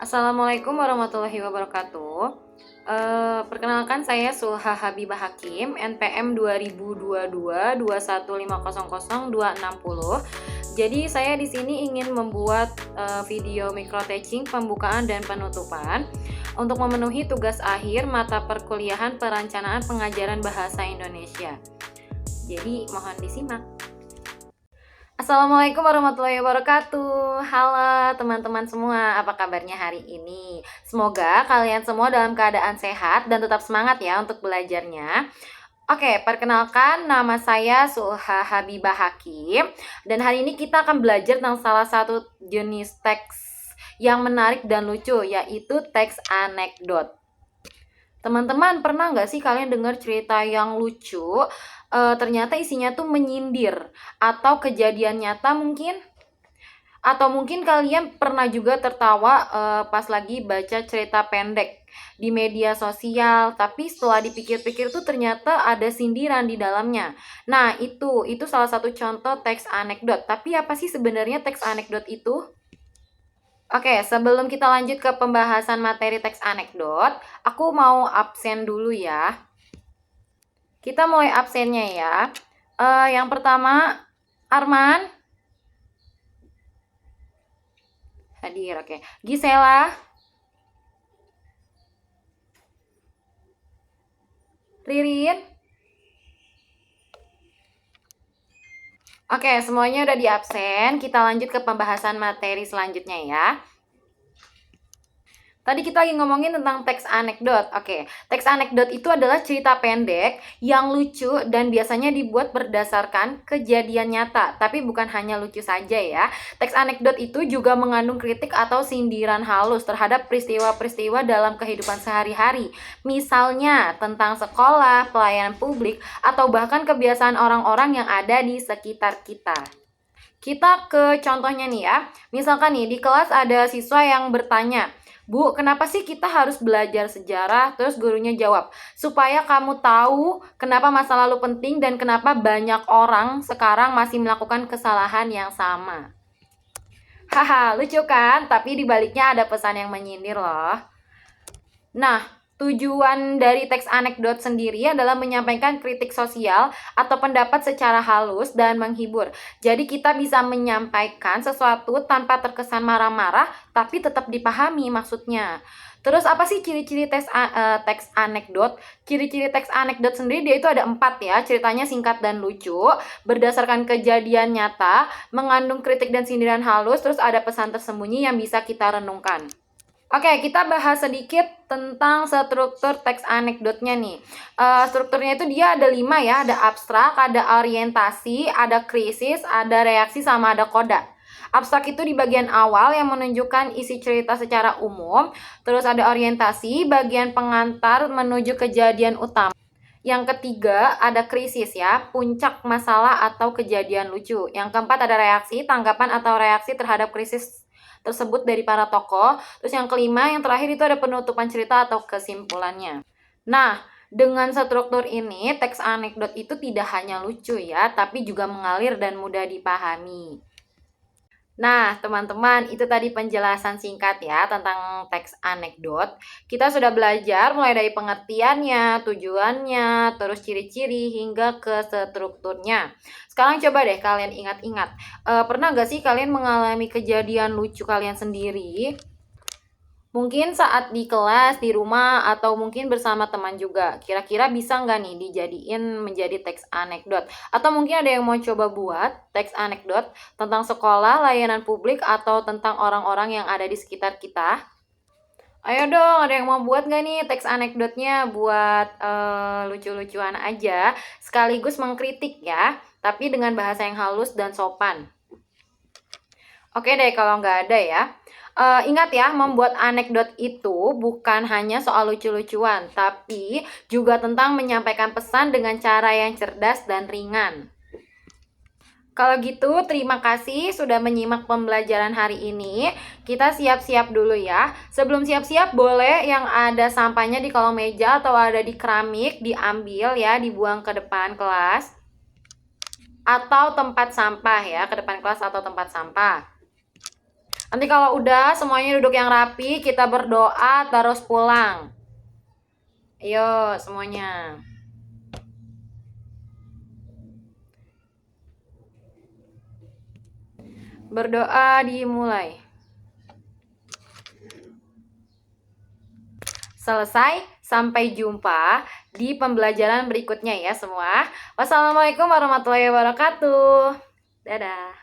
Assalamualaikum warahmatullahi wabarakatuh. Perkenalkan saya Sulha Habibah Hakim, NPM 2022 Jadi saya di sini ingin membuat video microteaching pembukaan dan penutupan untuk memenuhi tugas akhir mata perkuliahan perencanaan pengajaran bahasa Indonesia. Jadi mohon disimak. Assalamualaikum warahmatullahi wabarakatuh. Halo teman-teman semua, apa kabarnya hari ini? Semoga kalian semua dalam keadaan sehat dan tetap semangat ya untuk belajarnya. Oke, perkenalkan nama saya Sulha Habibah Hakim. Dan hari ini kita akan belajar tentang salah satu jenis teks yang menarik dan lucu, yaitu teks anekdot. Teman-teman, pernah nggak sih kalian dengar cerita yang lucu? Ternyata isinya tuh menyindir atau kejadian nyata mungkin? Atau mungkin kalian pernah juga tertawa pas lagi baca cerita pendek di media sosial, tapi setelah dipikir-pikir tuh ternyata ada sindiran di dalamnya. Nah, itu salah satu contoh teks anekdot. Tapi apa sih sebenarnya teks anekdot itu? Oke, sebelum kita lanjut ke pembahasan materi teks anekdot, aku mau absen dulu ya. Kita mulai absennya ya. Yang pertama, Arman. Hadir, oke. Gisela. Ririn. Oke, semuanya udah di absen. Kita lanjut ke pembahasan materi selanjutnya ya. Tadi kita lagi ngomongin tentang teks anekdot. Oke, teks anekdot itu adalah cerita pendek yang lucu dan biasanya dibuat berdasarkan kejadian nyata. Tapi bukan hanya lucu saja ya. Teks anekdot itu juga mengandung kritik atau sindiran halus terhadap peristiwa-peristiwa dalam kehidupan sehari-hari. Misalnya tentang sekolah, pelayanan publik, atau bahkan kebiasaan orang-orang yang ada di sekitar kita. Kita ke contohnya nih ya. Misalkan nih di kelas ada siswa yang bertanya, "Bu, kenapa sih kita harus belajar sejarah?" Terus gurunya jawab, "Supaya kamu tahu kenapa masa lalu penting dan kenapa banyak orang sekarang masih melakukan kesalahan yang sama." Haha, lucu kan? Tapi di baliknya ada pesan yang menyindir loh. Nah, tujuan dari teks anekdot sendiri adalah menyampaikan kritik sosial atau pendapat secara halus dan menghibur. Jadi kita bisa menyampaikan sesuatu tanpa terkesan marah-marah, tapi tetap dipahami maksudnya. Terus apa sih ciri-ciri teks anekdot? Ciri-ciri teks anekdot sendiri dia itu ada 4 ya. Ceritanya singkat dan lucu, berdasarkan kejadian nyata, mengandung kritik dan sindiran halus, terus ada pesan tersembunyi yang bisa kita renungkan. Oke, kita bahas sedikit tentang struktur teks anekdotnya nih. Strukturnya itu dia ada 5 ya, ada abstrak, ada orientasi, ada krisis, ada reaksi, sama ada koda. Abstrak itu di bagian awal yang menunjukkan isi cerita secara umum. Terus ada orientasi, bagian pengantar menuju kejadian utama. Yang ketiga ada krisis ya, puncak masalah atau kejadian lucu. Yang keempat ada reaksi, tanggapan atau reaksi terhadap krisis tersebut dari para tokoh. Terus yang kelima, yang terakhir itu ada penutupan cerita atau kesimpulannya. Nah, dengan struktur ini, teks anekdot itu tidak hanya lucu ya, tapi juga mengalir dan mudah dipahami. Nah, teman-teman, itu tadi penjelasan singkat ya tentang teks anekdot. Kita sudah belajar mulai dari pengertiannya, tujuannya, terus ciri-ciri hingga ke strukturnya. Sekarang coba deh kalian ingat-ingat. Pernah gak sih kalian mengalami kejadian lucu kalian sendiri? Mungkin saat di kelas, di rumah, atau mungkin bersama teman juga. Kira-kira bisa nggak nih dijadiin menjadi teks anekdot? Atau mungkin ada yang mau coba buat teks anekdot tentang sekolah, layanan publik, atau tentang orang-orang yang ada di sekitar kita? Ayo dong, ada yang mau buat nggak nih teks anekdotnya buat lucu-lucuan aja, sekaligus mengkritik ya, tapi dengan bahasa yang halus dan sopan. Oke deh kalau nggak ada ya. Ingat ya, membuat anekdot itu bukan hanya soal lucu-lucuan, tapi juga tentang menyampaikan pesan dengan cara yang cerdas dan ringan. Kalau gitu, terima kasih sudah menyimak pembelajaran hari ini. Kita siap-siap dulu ya. Sebelum siap-siap, boleh yang ada sampahnya di kolong meja atau ada di keramik, diambil ya, dibuang ke depan kelas. Atau tempat sampah ya, ke depan kelas atau tempat sampah. Nanti kalau udah semuanya duduk yang rapi, kita berdoa terus pulang. Ayo semuanya. Berdoa dimulai. Selesai, sampai jumpa di pembelajaran berikutnya ya semua. Wassalamualaikum warahmatullahi wabarakatuh. Dadah.